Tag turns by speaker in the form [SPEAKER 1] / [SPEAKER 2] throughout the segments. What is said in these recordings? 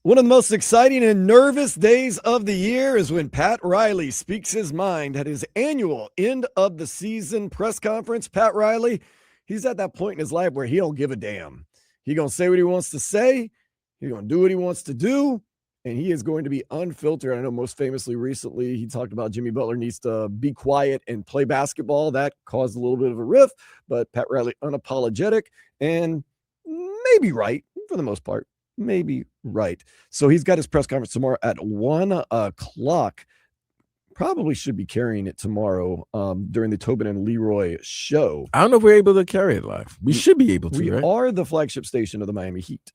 [SPEAKER 1] One of the most exciting and nervous days of the year is when Pat Riley speaks his mind at his annual end of the season press conference. Pat Riley, he's at that point in his life where he don't give a damn. He going to say what he wants to say. He's going to do what he wants to do. And he is going to be unfiltered. I know most famously recently, he talked about Jimmy Butler needs to be quiet and play basketball. That caused a little bit of a rift, but Pat Riley unapologetic and maybe right for the most part. Maybe right. So he's got his press conference tomorrow at 1 o'clock. Probably should be carrying it tomorrow during the Tobin and Leroy show.
[SPEAKER 2] I don't know if we're able to carry it live. We should be able to,
[SPEAKER 1] we
[SPEAKER 2] right?
[SPEAKER 1] are the flagship station of the Miami Heat.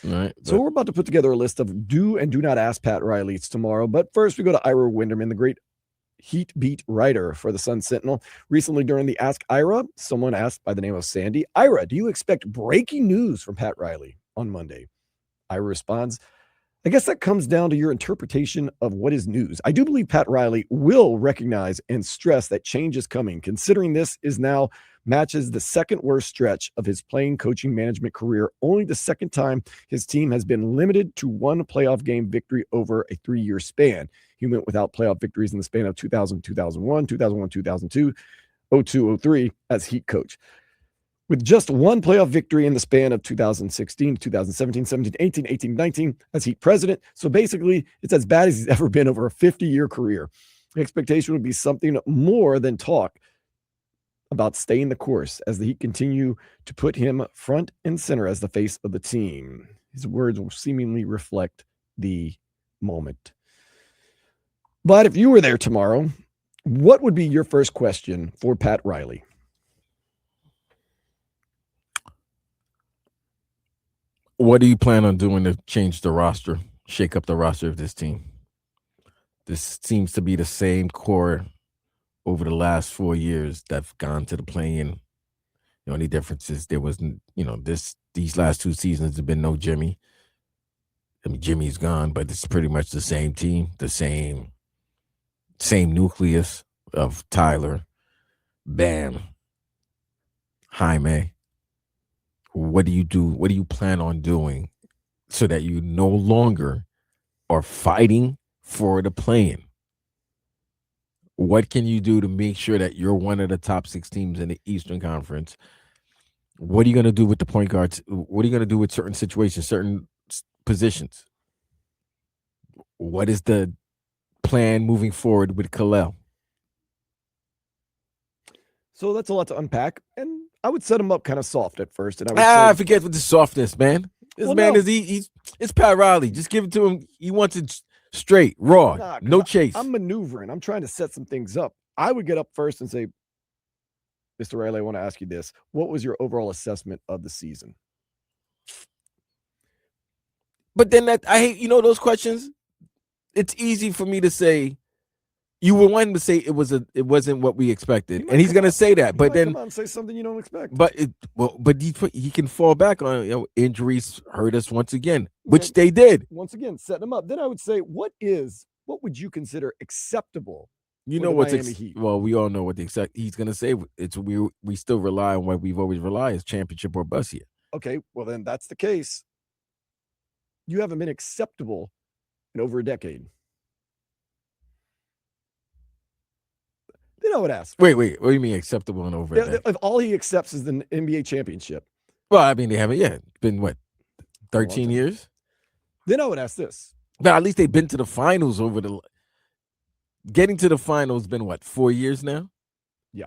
[SPEAKER 2] All right.
[SPEAKER 1] So we're about to put together a list of do and do not ask Pat Riley tomorrow. But first, we go to Ira Winderman, the great Heat beat writer for the Sun Sentinel. Recently, during the Ask Ira, someone asked by the name of Sandy, Ira, do you expect breaking news from Pat Riley on Monday? Ira responds, I guess that comes down to your interpretation of what is news. I do believe Pat Riley will recognize and stress that change is coming, considering this is now matches the second worst stretch of his playing, coaching, management career, only the second time his team has been limited to one playoff game victory over a 3-year span. He went without playoff victories in the span of 2000, 2001, 2001, 2002, 02, 03 as Heat coach. With just one playoff victory in the span of 2016, 2017, 17, 18, 18, 19 as Heat president. So basically, it's as bad as he's ever been over a 50-year career. The expectation would be something more than talk about staying the course as the Heat continue to put him front and center as the face of the team. His words will seemingly reflect the moment. But if you were there tomorrow, what would be your first question for Pat Riley?
[SPEAKER 2] What do you plan on doing to change the roster, shake up the roster of this team? This seems to be the same core over the last 4 years that've gone to the play-in. The only difference is there wasn't, these last 2 seasons have been no Jimmy. I mean, Jimmy's gone, but it's pretty much the same team, the same nucleus of Tyler, Bam, Jaime. What do you do? What do you plan on doing so that you no longer are fighting for the play-in? What can you do to make sure that you're one of the top 6 teams in the Eastern Conference? What are you going to do with the point guards? What are you going to do with certain situations, certain positions? What is the plan moving forward with Kel'el?
[SPEAKER 1] So that's a lot to unpack, and I would set him up kind of soft at first. And I would
[SPEAKER 2] forget with the softness, man. It's Pat Riley. Just give it to him. He wants it straight, raw, no chase.
[SPEAKER 1] I'm maneuvering. I'm trying to set some things up. I would get up first and say, Mr. Riley, I want to ask you this. What was your overall assessment of the season?
[SPEAKER 2] But then I hate, those questions. It's easy for me to say, you were wanting to say it wasn't what we expected, and he's going to say that. But then
[SPEAKER 1] come on and say something you don't expect.
[SPEAKER 2] But he can fall back on injuries hurt us once again, which they did.
[SPEAKER 1] Once again, setting them up. Then I would say, what would you consider acceptable?
[SPEAKER 2] You know what's well, we all know what he's going to say. It's we still rely on what we've always relied is championship or bust here.
[SPEAKER 1] Okay, well then that's the case. You haven't been acceptable in over a decade. Then I would ask.
[SPEAKER 2] Wait. What do you mean acceptable and over?
[SPEAKER 1] If all he accepts is the NBA championship.
[SPEAKER 2] Well, I mean, they haven't yet. It's been, 13 years?
[SPEAKER 1] Then I would ask this.
[SPEAKER 2] But at least they've been to the finals getting to the finals been, 4 years now?
[SPEAKER 1] Yeah.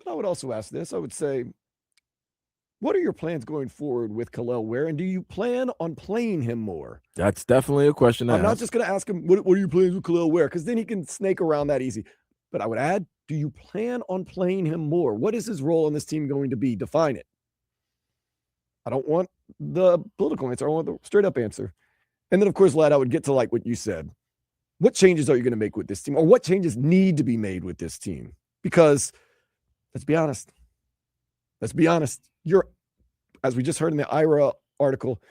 [SPEAKER 1] But I would also ask this. I would say, what are your plans going forward with Kel'el Ware, and do you plan on playing him more?
[SPEAKER 2] That's definitely a question.
[SPEAKER 1] I'm not just going to ask him, what are you playing with Kel'el Ware? Because then he can snake around that easy. But I would add, do you plan on playing him more? What is his role on this team going to be? Define it. I don't want the political answer. I want the straight up answer. And then, of course, Lad, I would get to what you said. What changes are you going to make with this team? Or what changes need to be made with this team? Because let's be honest. You're, as we just heard in the IRA article,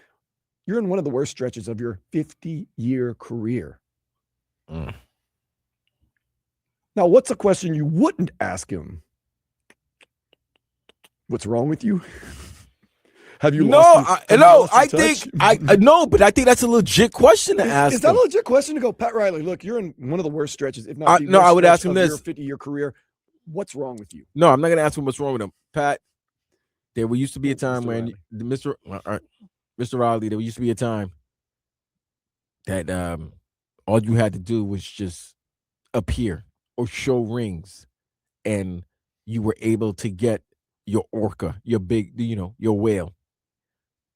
[SPEAKER 1] you're in one of the worst stretches of your 50-year career. Now, what's a question you wouldn't ask him? What's wrong with you? Have you
[SPEAKER 2] No,
[SPEAKER 1] lost your have you lost your
[SPEAKER 2] I
[SPEAKER 1] touch?
[SPEAKER 2] think I no, but I think that's a legit question to ask
[SPEAKER 1] Is that
[SPEAKER 2] him.
[SPEAKER 1] a legit question to go, Pat Riley? Look, you're in one of the worst stretches, if not the
[SPEAKER 2] No,
[SPEAKER 1] worst
[SPEAKER 2] I would
[SPEAKER 1] stretch
[SPEAKER 2] ask him
[SPEAKER 1] of your
[SPEAKER 2] this.
[SPEAKER 1] 50-year career. What's wrong with you?
[SPEAKER 2] No, I'm not gonna ask him what's wrong with him, Pat. There used to be a
[SPEAKER 1] Oh,
[SPEAKER 2] time
[SPEAKER 1] Mr.
[SPEAKER 2] when
[SPEAKER 1] Riley.
[SPEAKER 2] Mr. Riley, there used to be a time that all you had to do was just appear or show rings, and you were able to get your orca, your big, your whale.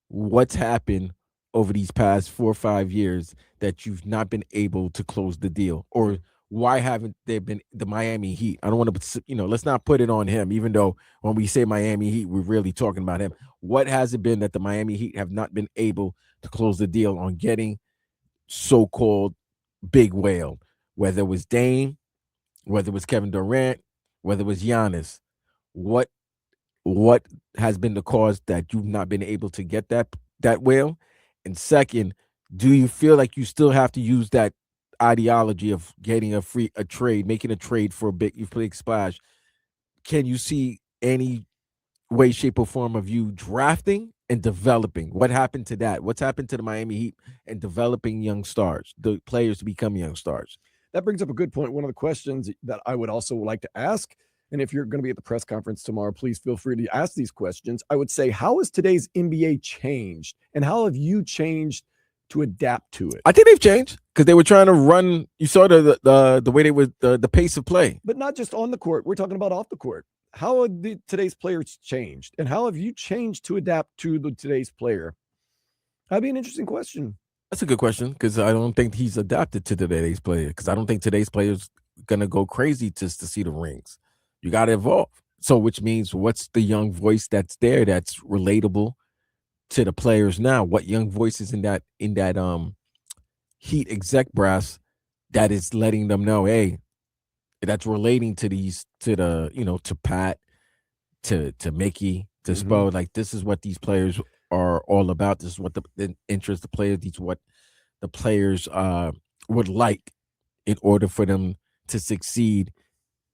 [SPEAKER 2] What's happened over these past 4 or 5 years that you've not been able to close the deal? Or why haven't there been the Miami Heat? I don't want to, let's not put it on him, even though when we say Miami Heat, we're really talking about him. What has it been that the Miami Heat have not been able to close the deal on getting so-called big whale, whether it was Dame, whether it was Kevin Durant, whether it was Giannis? What what has been the cause that you've not been able to get that whale? And second, do you feel like you still have to use that ideology of getting a trade, making a trade for a big splash? Can you see any way, shape, or form of you drafting and developing? What happened to that? What's happened to the Miami Heat and developing young stars, the players to become young stars?
[SPEAKER 1] That brings up a good point. One of the questions that I would also like to ask, and if you're going to be at the press conference tomorrow, please feel free to ask these questions. I would say, how has today's NBA changed, and how have you changed to adapt to it?
[SPEAKER 2] I think they've changed because they were trying to run. You saw the way they were the pace of play,
[SPEAKER 1] but not just on the court. We're talking about off the court. How have today's players changed, and how have you changed to adapt to today's player? That'd be an interesting question.
[SPEAKER 2] That's a good question because I don't think he's adapted to today's player because I don't think today's player's gonna go crazy just to see the rings. You got to evolve. So, which means what's the young voice that's there that's relatable to the players now? What young voices in that Heat exec brass that is letting them know, hey, that's relating to to Pat, to Mickey, to Spo. Like this is what these players are all about. This is what the interest of the players. These what the players would like in order for them to succeed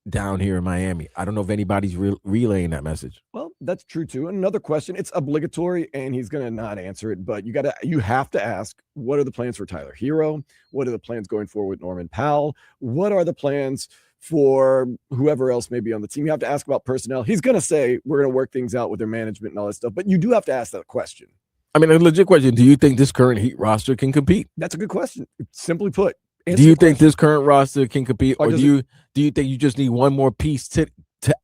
[SPEAKER 2] down here in Miami. I don't know if anybody's relaying that message.
[SPEAKER 1] Well, that's true too. And another question, it's obligatory, and he's going to not answer it, but you have to ask, what are the plans for Tyler Hero? What are the plans going forward with Norman Powell? What are the plans for whoever else may be on the team? You have to ask about personnel. He's going to say, we're going to work things out with their management and all that stuff, but you do have to ask that question.
[SPEAKER 2] I mean, a legit question. Do you think this current Heat roster can compete?
[SPEAKER 1] That's a good question. Simply put,
[SPEAKER 2] do you think this current roster can compete, or do you think you just need one more piece to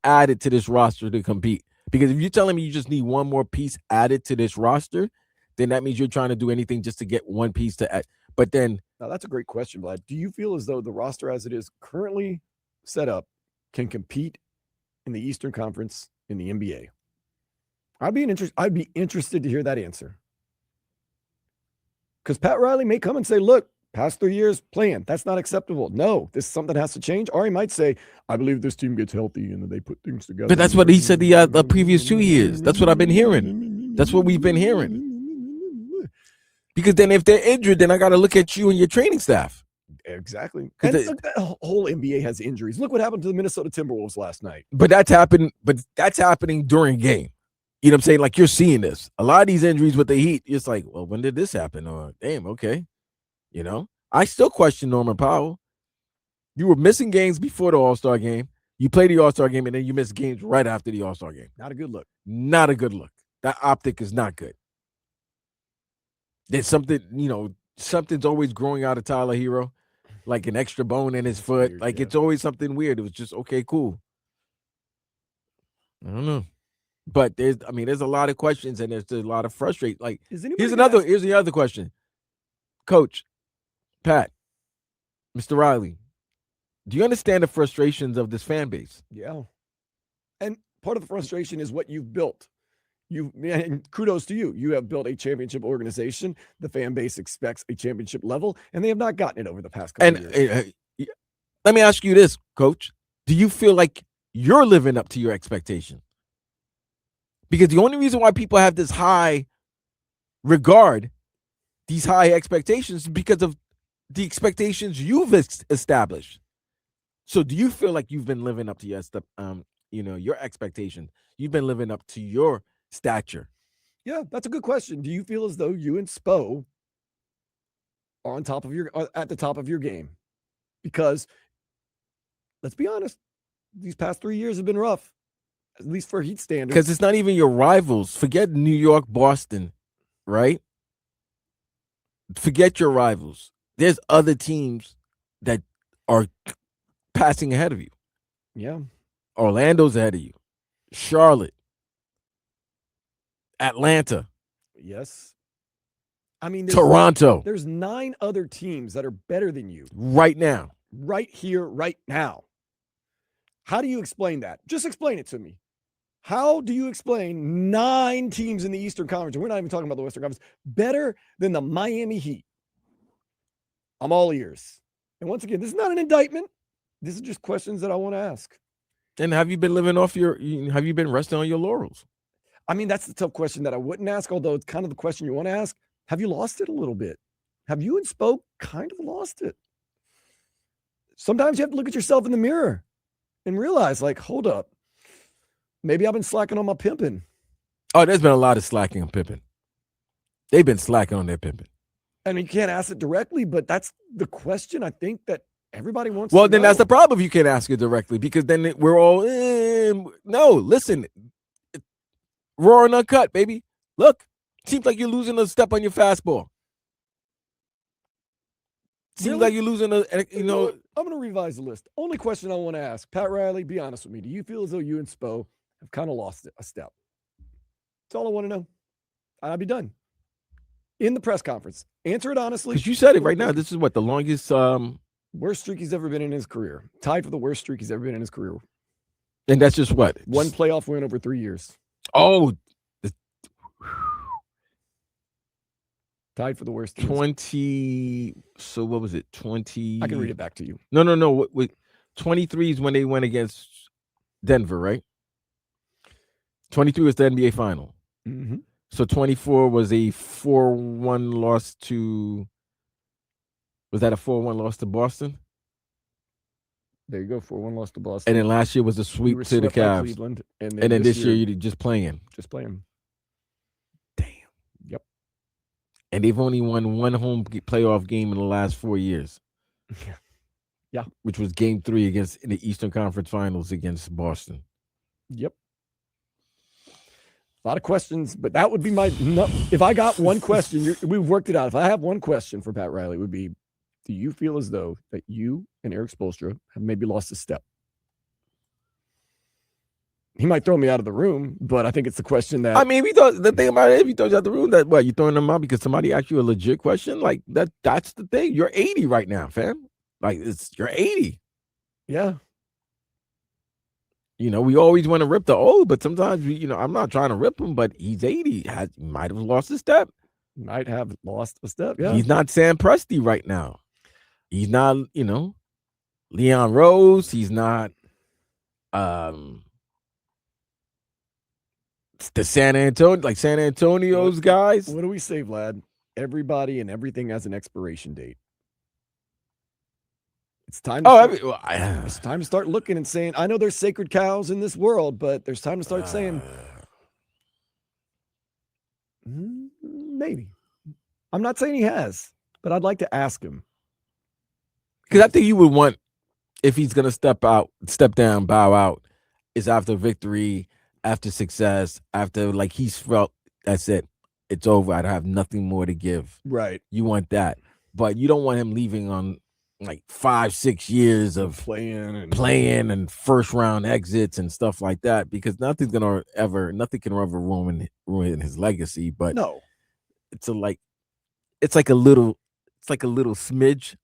[SPEAKER 2] add it to this roster to compete? Because if you're telling me you just need one more piece added to this roster, then that means you're trying to do anything just to get one piece to add. But then,
[SPEAKER 1] now that's a great question, Vlad. Do you feel as though the roster as it is currently set up can compete in the Eastern Conference in the NBA? I'd be interested to hear that answer. Because Pat Riley may come and say, look, past 3 years playing, that's not acceptable. No, this is something that has to change. Or he might say, I believe this team gets healthy and then they put things together.
[SPEAKER 2] But that's what he said the previous 2 years. That's what I've been hearing. That's what we've been hearing. Because then if they're injured, then I got to look at you and your training staff.
[SPEAKER 1] Exactly. And look, that whole NBA has injuries. Look what happened to the Minnesota Timberwolves last night.
[SPEAKER 2] But that's happening during game. You know what I'm saying? Like you're seeing this. A lot of these injuries with the Heat, it's like, well, when did this happen? Or damn, okay. You know, I still question Norman Powell. You were missing games before the All-Star game. You played the All-Star game, and then you missed games right after the All-Star game.
[SPEAKER 1] Not a good look.
[SPEAKER 2] Not a good look. That optic is not good. There's something, something's always growing out of Tyler Hero, like an extra bone in his foot. Weird, like it's always something weird. It was just, okay, cool. I don't know. But there's a lot of questions, and there's a lot of frustration. Like, here's the other question. Coach, Pat, Mr. Riley, do you understand the frustrations of this fan base?
[SPEAKER 1] Yeah. And part of the frustration is what you've built. And kudos to you. You have built a championship organization. The fan base expects a championship level, and they have not gotten it over the past couple of years.
[SPEAKER 2] Let me ask you this, Coach. Do you feel like you're living up to your expectation? Because the only reason why people have this high regard, these high expectations, is because of the expectations you've established. So do you feel like you've been living up to your expectation? You've been living up to your stature?
[SPEAKER 1] Yeah, that's a good question. Do you feel as though you and Spo are at the top of your game? Because let's be honest, these past 3 years have been rough, at least for Heat standards.
[SPEAKER 2] Because it's not even your rivals. Forget New York, Boston, right? Forget your rivals. There's other teams that are passing ahead of you.
[SPEAKER 1] Yeah.
[SPEAKER 2] Orlando's ahead of you. Charlotte. Atlanta.
[SPEAKER 1] Yes. I mean,
[SPEAKER 2] Toronto.
[SPEAKER 1] There's 9 other teams that are better than you
[SPEAKER 2] right now.
[SPEAKER 1] Right here, right now. How do you explain that? Just explain it to me. How do you explain 9 teams in the Eastern Conference, and we're not even talking about the Western Conference, better than the Miami Heat? I'm all ears. And once again, this is not an indictment. This is just questions that I want to ask.
[SPEAKER 2] And have you been have you been resting on your laurels?
[SPEAKER 1] I mean, that's the tough question that I wouldn't ask, although it's kind of the question you want to ask. Have you lost it a little bit? Have you and Spoke kind of lost it? Sometimes you have to look at yourself in the mirror and realize, like, hold up. Maybe I've been slacking on my pimping.
[SPEAKER 2] Oh, there's been a lot of slacking on pimping. They've been slacking on their pimping.
[SPEAKER 1] I mean, you can't ask it directly, but that's the question I think that everybody wants
[SPEAKER 2] well,
[SPEAKER 1] to
[SPEAKER 2] then
[SPEAKER 1] know.
[SPEAKER 2] That's the problem if you can't ask it directly, because then we're all, no, listen. Raw and uncut, baby. Look, seems like you're losing a step on your fastball. Seems like you're losing I'm
[SPEAKER 1] going to revise the list. Only question I want to ask, Pat Riley, be honest with me. Do you feel as though you and Spo have kind of lost a step? That's all I want to know. I'll be done. In the press conference, answer it honestly.
[SPEAKER 2] Because you said it right now. This is what the longest
[SPEAKER 1] worst streak he's ever been in his career. Tied for the worst streak he's ever been in his career.
[SPEAKER 2] And that's just what?
[SPEAKER 1] One playoff win over 3 years.
[SPEAKER 2] Oh,
[SPEAKER 1] tied for the worst.
[SPEAKER 2] 20. So what was it? 20.
[SPEAKER 1] I can read it back to you.
[SPEAKER 2] No. 23 is when they went against Denver, right? 23 was the NBA final.
[SPEAKER 1] Mm-hmm.
[SPEAKER 2] So 24 was a 4-1 loss to. Was that a 4-1 loss to Boston?
[SPEAKER 1] There you go, 4-1 loss to Boston.
[SPEAKER 2] And then last year was a sweep to the Cavs.
[SPEAKER 1] Cleveland,
[SPEAKER 2] and then this year you're just playing.
[SPEAKER 1] Damn. Yep.
[SPEAKER 2] And they've only won one home playoff game in the last 4 years.
[SPEAKER 1] Yeah.
[SPEAKER 2] Which was game 3 against in the Eastern Conference Finals against Boston.
[SPEAKER 1] Yep. A lot of questions, but that would be if I got one question, we've worked it out. If I have one question for Pat Riley, it would be, do you feel as though that you and Eric Spoelstra have maybe lost a step? He might throw me out of the room, but I think it's the question that...
[SPEAKER 2] I mean, the thing about it, if he throws you out the room, that what, you throwing them out because somebody asked you a legit question? Like, that's the thing. You're 80 right now, fam. Like, you're 80.
[SPEAKER 1] Yeah.
[SPEAKER 2] We always want to rip the old, but sometimes, I'm not trying to rip him, but he's 80. Might have lost a step.
[SPEAKER 1] Might have lost a step, yeah.
[SPEAKER 2] He's not Sam Presti right now. He's not, Leon Rose. He's not the San Antonio's guys.
[SPEAKER 1] What do we say, Vlad? Everybody and everything has an expiration date. It's time. It's time to start looking and saying, I know there's sacred cows in this world, but there's time to start saying, maybe. I'm not saying he has, but I'd like to ask him.
[SPEAKER 2] Because I think you would want, if he's going to step down, bow out, is after victory, after success, after like he's felt, that's it. It's over. I have nothing more to give.
[SPEAKER 1] Right.
[SPEAKER 2] You want that. But you don't want him leaving on like 5-6 years of playing and first round exits and stuff like that, because nothing can ever ruin his legacy. But
[SPEAKER 1] no,
[SPEAKER 2] it's like a little smidge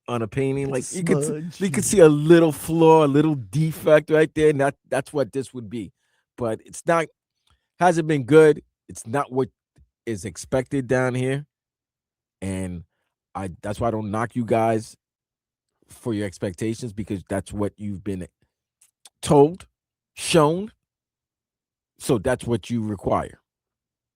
[SPEAKER 2] on a painting. Like you could see a little flaw, a little defect right there, and that's what this would be. But it's not, hasn't been good. It's not what is expected down here, and that's why I don't knock you guys for your expectations, because that's what you've been told, shown. So that's what you require.